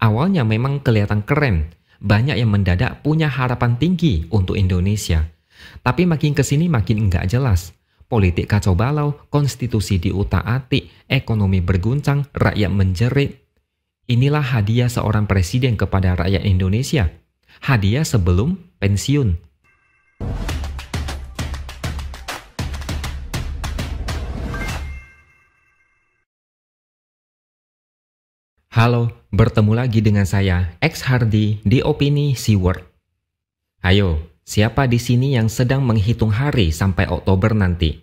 Awalnya memang kelihatan keren, banyak yang mendadak punya harapan tinggi untuk Indonesia. Tapi makin kesini makin nggak jelas. Politik kacau balau, konstitusi diutak-atik, ekonomi berguncang, rakyat menjerit. Inilah hadiah seorang presiden kepada rakyat Indonesia. Hadiah sebelum pensiun. Halo, bertemu lagi dengan saya, X Hardy di Opini Seaword. Ayo, siapa di sini yang sedang menghitung hari sampai Oktober nanti?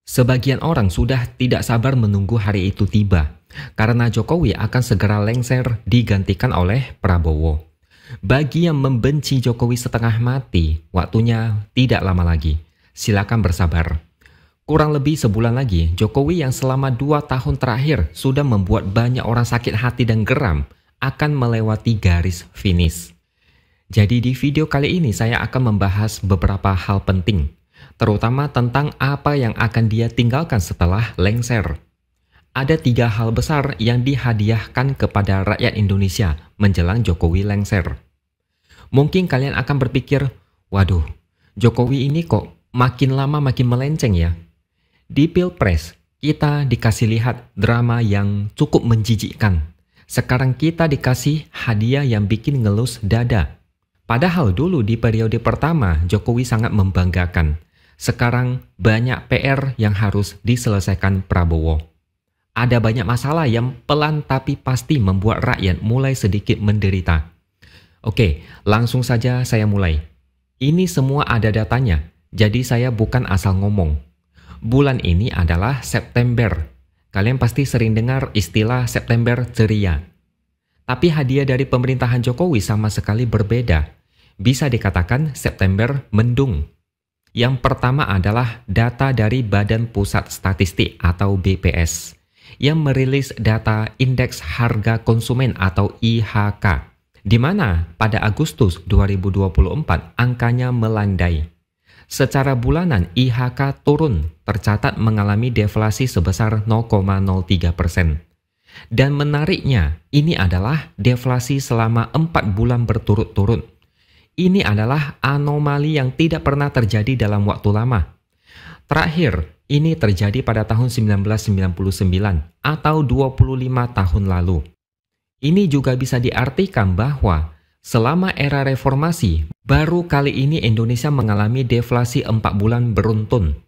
Sebagian orang sudah tidak sabar menunggu hari itu tiba, karena Jokowi akan segera lengser digantikan oleh Prabowo. Bagi yang membenci Jokowi setengah mati, waktunya tidak lama lagi. Silakan bersabar. Kurang lebih sebulan lagi, Jokowi yang selama 2 tahun terakhir sudah membuat banyak orang sakit hati dan geram akan melewati garis finish. Jadi di video kali ini saya akan membahas beberapa hal penting, terutama tentang apa yang akan dia tinggalkan setelah lengser. Ada 3 hal besar yang dihadiahkan kepada rakyat Indonesia menjelang Jokowi lengser. Mungkin kalian akan berpikir, waduh, Jokowi ini kok makin lama makin melenceng ya? Di Pilpres, kita dikasih lihat drama yang cukup menjijikkan. Sekarang kita dikasih hadiah yang bikin ngelus dada. Padahal dulu di periode pertama, Jokowi sangat membanggakan. Sekarang banyak PR yang harus diselesaikan Prabowo. Ada banyak masalah yang pelan tapi pasti membuat rakyat mulai sedikit menderita. Oke, langsung saja saya mulai. Ini semua ada datanya, jadi saya bukan asal ngomong. Bulan ini adalah September. Kalian pasti sering dengar istilah September ceria. Tapi hadiah dari pemerintahan Jokowi sama sekali berbeda. Bisa dikatakan September mendung. Yang pertama adalah data dari Badan Pusat Statistik atau BPS yang merilis data Indeks Harga Konsumen atau IHK, di mana pada Agustus 2024 angkanya melandai. Secara bulanan IHK turun, tercatat mengalami deflasi sebesar 0,03%. Dan menariknya, ini adalah deflasi selama 4 bulan berturut-turut. Ini adalah anomali yang tidak pernah terjadi dalam waktu lama. Terakhir, ini terjadi pada tahun 1999 atau 25 tahun lalu. Ini juga bisa diartikan bahwa selama era reformasi, baru kali ini Indonesia mengalami deflasi 4 bulan beruntun.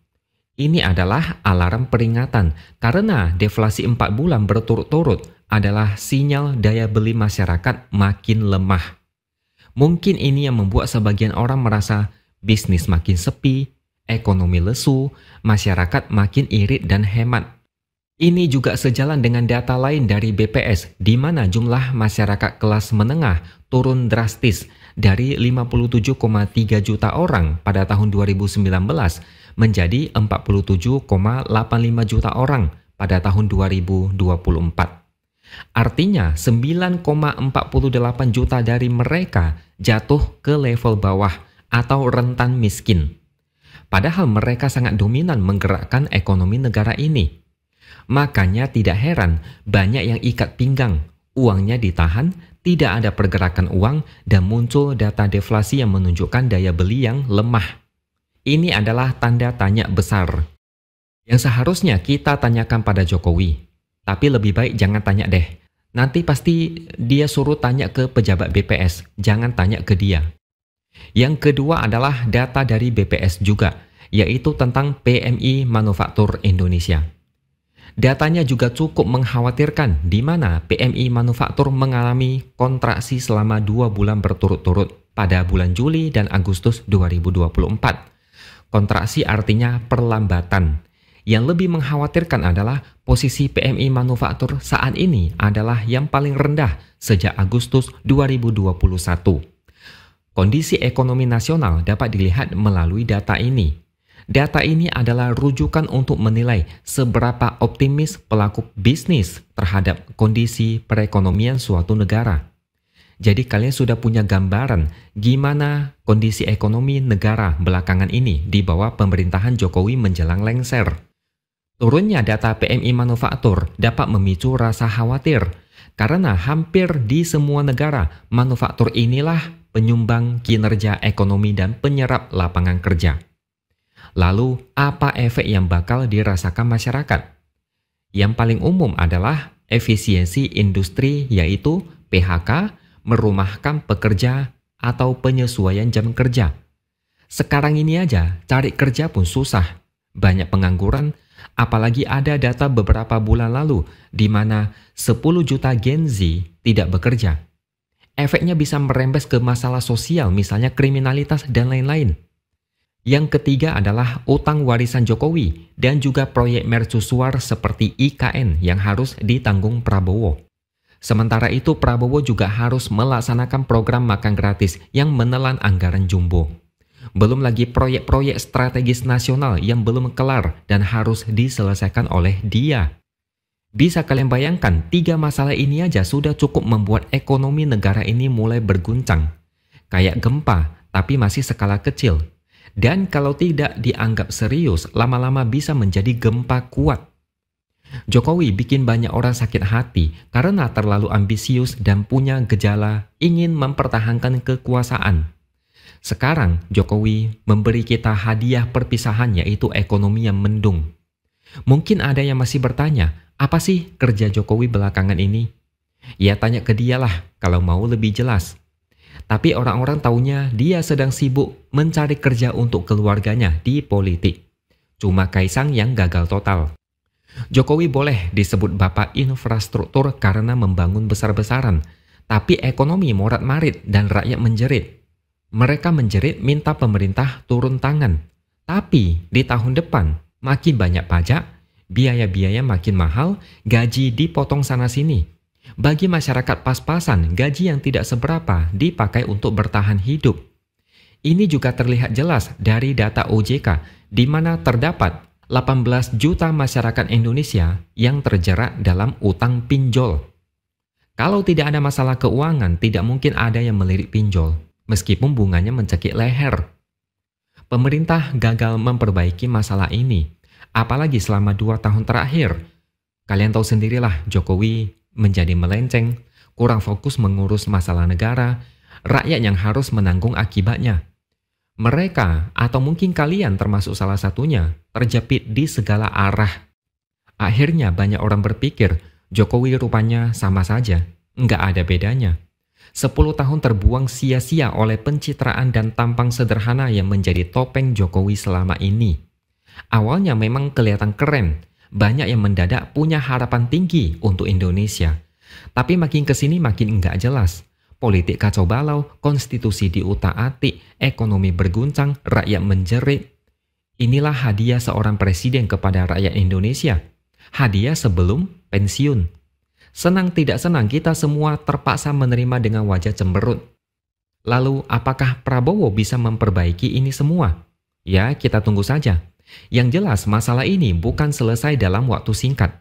Ini adalah alarm peringatan karena deflasi 4 bulan berturut-turut adalah sinyal daya beli masyarakat makin lemah. Mungkin ini yang membuat sebagian orang merasa bisnis makin sepi, ekonomi lesu, masyarakat makin irit dan hemat. Ini juga sejalan dengan data lain dari BPS di mana jumlah masyarakat kelas menengah turun drastis dari 57,3 juta orang pada tahun 2019 menjadi 47,85 juta orang pada tahun 2024. Artinya 9,48 juta dari mereka jatuh ke level bawah atau rentan miskin. Padahal mereka sangat dominan menggerakkan ekonomi negara ini. Makanya tidak heran banyak yang ikat pinggang, uangnya ditahan, tidak ada pergerakan uang, dan muncul data deflasi yang menunjukkan daya beli yang lemah. Ini adalah tanda tanya besar yang seharusnya kita tanyakan pada Jokowi. Tapi lebih baik jangan tanya deh. Nanti pasti dia suruh tanya ke pejabat BPS, jangan tanya ke dia. Yang kedua adalah data dari BPS juga, yaitu tentang PMI Manufaktur Indonesia. Datanya juga cukup mengkhawatirkan di mana PMI Manufaktur mengalami kontraksi selama 2 bulan berturut-turut pada bulan Juli dan Agustus 2024. Kontraksi artinya perlambatan. Yang lebih mengkhawatirkan adalah posisi PMI Manufaktur saat ini adalah yang paling rendah sejak Agustus 2021. Kondisi ekonomi nasional dapat dilihat melalui data ini. Data ini adalah rujukan untuk menilai seberapa optimis pelaku bisnis terhadap kondisi perekonomian suatu negara. Jadi kalian sudah punya gambaran gimana kondisi ekonomi negara belakangan ini di bawah pemerintahan Jokowi menjelang lengser. Turunnya data PMI Manufaktur dapat memicu rasa khawatir Karena hampir di semua negara, manufaktur inilah penyumbang kinerja ekonomi dan penyerap lapangan kerja. Lalu, apa efek yang bakal dirasakan masyarakat? Yang paling umum adalah efisiensi industri, yaitu PHK, merumahkan pekerja, atau penyesuaian jam kerja. Sekarang ini aja, cari kerja pun susah. Banyak pengangguran, apalagi ada data beberapa bulan lalu di mana 10 juta Gen Z tidak bekerja. Efeknya bisa merembes ke masalah sosial, misalnya kriminalitas dan lain-lain. Yang ketiga adalah utang warisan Jokowi dan juga proyek mercusuar seperti IKN yang harus ditanggung Prabowo. Sementara itu Prabowo juga harus melaksanakan program makan gratis yang menelan anggaran jumbo. Belum lagi proyek-proyek strategis nasional yang belum kelar dan harus diselesaikan oleh dia. Bisa kalian bayangkan, 3 masalah ini aja sudah cukup membuat ekonomi negara ini mulai berguncang. Kayak gempa, tapi masih skala kecil. Dan kalau tidak dianggap serius, lama-lama bisa menjadi gempa kuat. Jokowi bikin banyak orang sakit hati karena terlalu ambisius dan punya gejala ingin mempertahankan kekuasaan. Sekarang Jokowi memberi kita hadiah perpisahan, yaitu ekonomi yang mendung. Mungkin ada yang masih bertanya, apa sih kerja Jokowi belakangan ini? Ya tanya ke dia lah kalau mau lebih jelas. Tapi orang-orang taunya dia sedang sibuk mencari kerja untuk keluarganya di politik. Cuma Kaisang yang gagal total. Jokowi boleh disebut bapak infrastruktur karena membangun besar-besaran, tapi ekonomi morat-marit dan rakyat menjerit. Mereka menjerit minta pemerintah turun tangan. Tapi di tahun depan makin banyak pajak, biaya-biaya makin mahal, gaji dipotong sana-sini. Bagi masyarakat pas-pasan, gaji yang tidak seberapa dipakai untuk bertahan hidup. Ini juga terlihat jelas dari data OJK, di mana terdapat 18 juta masyarakat Indonesia yang terjerat dalam utang pinjol. Kalau tidak ada masalah keuangan, tidak mungkin ada yang melirik pinjol, meskipun bunganya mencekik leher. Pemerintah gagal memperbaiki masalah ini, apalagi selama 2 tahun terakhir. Kalian tahu sendirilah, Jokowi menjadi melenceng, kurang fokus mengurus masalah negara, rakyat yang harus menanggung akibatnya. Mereka, atau mungkin kalian termasuk salah satunya, terjepit di segala arah. Akhirnya banyak orang berpikir, Jokowi rupanya sama saja, nggak ada bedanya. 10 tahun terbuang sia-sia oleh pencitraan dan tampang sederhana yang menjadi topeng Jokowi selama ini. Awalnya memang kelihatan keren, banyak yang mendadak punya harapan tinggi untuk Indonesia. Tapi makin kesini makin nggak jelas. Politik kacau balau, konstitusi diutak-atik, ekonomi berguncang, rakyat menjerit. Inilah hadiah seorang presiden kepada rakyat Indonesia. Hadiah sebelum pensiun. Senang tidak senang kita semua terpaksa menerima dengan wajah cemberut. Lalu apakah Prabowo bisa memperbaiki ini semua? Ya, kita tunggu saja. Yang jelas masalah ini bukan selesai dalam waktu singkat.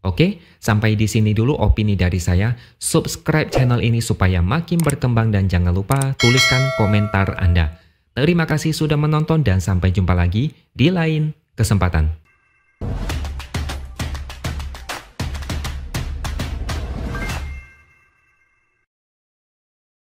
Oke, sampai di sini dulu opini dari saya. Subscribe channel ini supaya makin berkembang dan jangan lupa tuliskan komentar Anda. Terima kasih sudah menonton dan sampai jumpa lagi di lain kesempatan.